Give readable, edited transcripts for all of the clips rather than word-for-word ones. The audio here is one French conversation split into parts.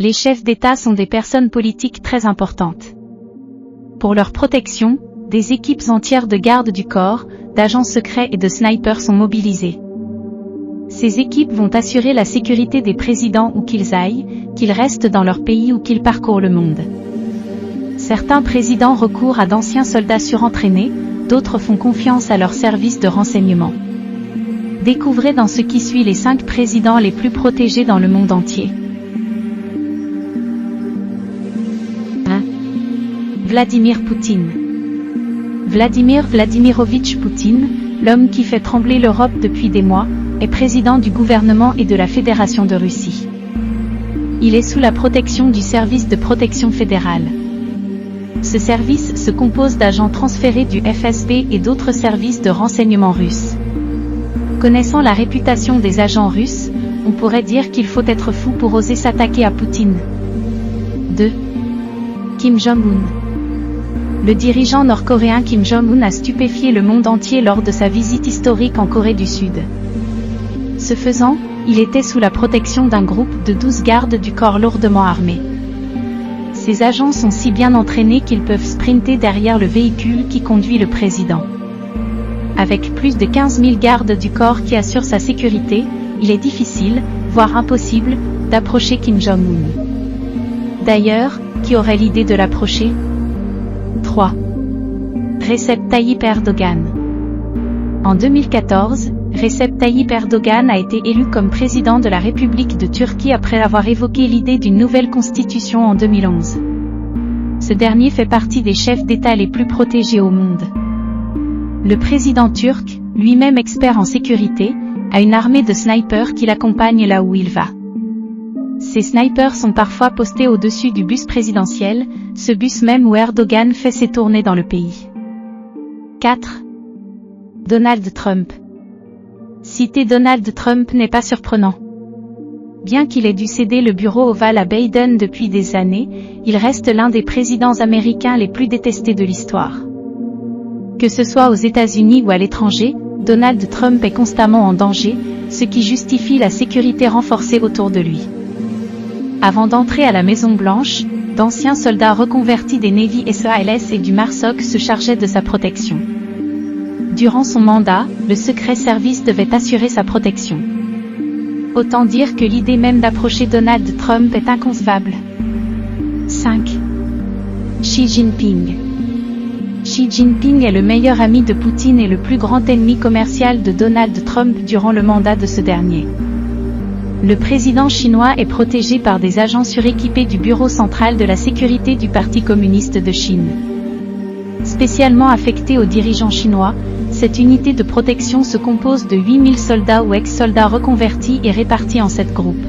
Les chefs d'État sont des personnes politiques très importantes. Pour leur protection, des équipes entières de garde du corps, d'agents secrets et de snipers sont mobilisées. Ces équipes vont assurer la sécurité des présidents où qu'ils aillent, qu'ils restent dans leur pays ou qu'ils parcourent le monde. Certains présidents recourent à d'anciens soldats surentraînés, d'autres font confiance à leurs services de renseignement. Découvrez dans ce qui suit les 5 présidents les plus protégés dans le monde entier. 1. Vladimir Poutine. Vladimir Vladimirovitch Poutine, l'homme qui fait trembler l'Europe depuis des mois, est président du gouvernement et de la Fédération de Russie. Il est sous la protection du service de protection fédérale. Ce service se compose d'agents transférés du FSB et d'autres services de renseignement russes. Connaissant la réputation des agents russes, on pourrait dire qu'il faut être fou pour oser s'attaquer à Poutine. 2. Kim Jong-un. Le dirigeant nord-coréen Kim Jong-un a stupéfié le monde entier lors de sa visite historique en Corée du Sud. Ce faisant, il était sous la protection d'un groupe de 12 gardes du corps lourdement armés. Ces agents sont si bien entraînés qu'ils peuvent sprinter derrière le véhicule qui conduit le président. Avec plus de 15 000 gardes du corps qui assurent sa sécurité, il est difficile, voire impossible, d'approcher Kim Jong-un. D'ailleurs, qui aurait l'idée de l'approcher ? 3. Recep Tayyip Erdogan. En 2014, Recep Tayyip Erdogan a été élu comme président de la République de Turquie après avoir évoqué l'idée d'une nouvelle constitution en 2011. Ce dernier fait partie des chefs d'État les plus protégés au monde. Le président turc, lui-même expert en sécurité, a une armée de snipers qui l'accompagnent là où il va. Ces snipers sont parfois postés au-dessus du bus présidentiel, ce bus même où Erdogan fait ses tournées dans le pays. 4. Donald Trump. Citer Donald Trump n'est pas surprenant. Bien qu'il ait dû céder le bureau ovale à Biden depuis des années, il reste l'un des présidents américains les plus détestés de l'histoire. Que ce soit aux États-Unis ou à l'étranger, Donald Trump est constamment en danger, ce qui justifie la sécurité renforcée autour de lui. Avant d'entrer à la Maison-Blanche, d'anciens soldats reconvertis des Navy SEALs et du MARSOC se chargeaient de sa protection. Durant son mandat, le secret service devait assurer sa protection. Autant dire que l'idée même d'approcher Donald Trump est inconcevable. 5. Xi Jinping. Xi Jinping est le meilleur ami de Poutine et le plus grand ennemi commercial de Donald Trump durant le mandat de ce dernier. Le président chinois est protégé par des agents suréquipés du Bureau central de la sécurité du Parti communiste de Chine. Spécialement affectée aux dirigeants chinois, cette unité de protection se compose de 8000 soldats ou ex-soldats reconvertis et répartis en 7 groupes.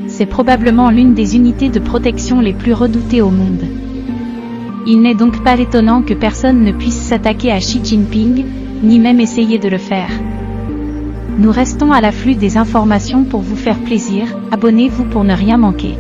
C'est probablement l'une des unités de protection les plus redoutées au monde. Il n'est donc pas étonnant que personne ne puisse s'attaquer à Xi Jinping, ni même essayer de le faire. Nous restons à l'afflux des informations pour vous faire plaisir, abonnez-vous pour ne rien manquer.